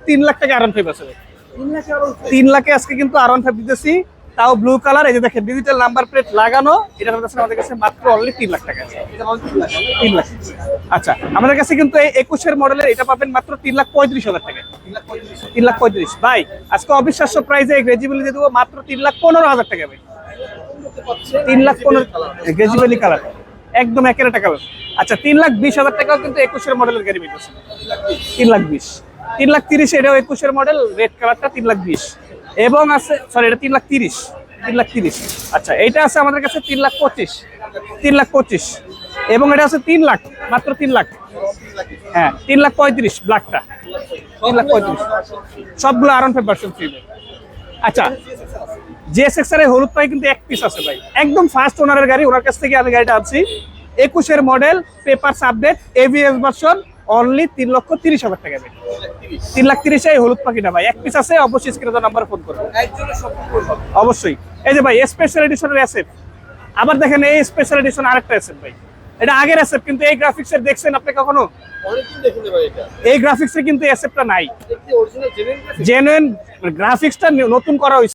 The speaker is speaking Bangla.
3 লাখ টাকা R15 আছে ভাই। 3 লাখে আজকে কিন্তু R15 দিতেছি, তাও ব্লু কালার। এই যে দেখেন ডিজিটাল নাম্বার প্লেট লাগানো, এটা আমাদের কাছে মাত্র অনলি 3 লাখ টাকা আছে। 3 লাখ। আচ্ছা, আমাদের কাছে কিন্তু এই 21 মডেলের এটা পাবেন মাত্র 3,35,000 টাকা। 3,35,000 ভাই, আজকে অবিশ্বাস্য প্রাইসে গ্রেজিবলি দিয়ে দেবো মাত্র 3,15,000 টাকা ভাই। 3,15,000 গ্রেজিবলি কালার, একদম একের টাকা। আচ্ছা, 3,20,000 টাকাও কিন্তু 21 মডেলের গাড়ি পেয়েছে। 3,20,000, 3,30,000 এটাও 21 মডেল, রেড কালারটা 3,20,000। এবং আছে, সরি এটা 3,30,000, 3,30,000। আচ্ছা, এইটা আছে আমাদের কাছে 3,25,000, 3,25,000। এবং এটা আছে 3 লাখ, মাত্র 3 লাখ। হ্যাঁ, 3,35,000 ব্ল্যাকটা, 3,35,000। সবগুলো R15 ভার্সন ফ্রি। আচ্ছা, জিএসএক্স এর হলুদ পাই কিন্তু এক পিস আছে ভাই, একদম ফার্স্ট ওনারের গাড়ি, ওনার কাছ থেকে আমি গাড়িটা আনছি। 21 model, papers update, ABS version, only 3,30,000 টাকা ভাই। 3,30,000 হলুদ পাখিটা ভাই এক পিস আছে। অবশ্যই স্ক্রিনে দেওয়া নাম্বার ফোন করবেন অবশ্যই। এই যে ভাই স্পেশাল এডিশনের এসএফ, আবার দেখেন এই স্পেশাল এডিশন আরেকটা এসএফ ভাই, এটা আগের এসএফ কিন্তু এই গ্রাফিক্সের দেখছেন আপনি কখনো? অনেকদিন দেখিনি ভাই এটা। এই গ্রাফিক্সে কিন্তু এসএফটা নাই, এটা কি অরিজিনাল জেনুইন? জেনুইন গ্রাফিক্সটা নতুন করা হয়েছে।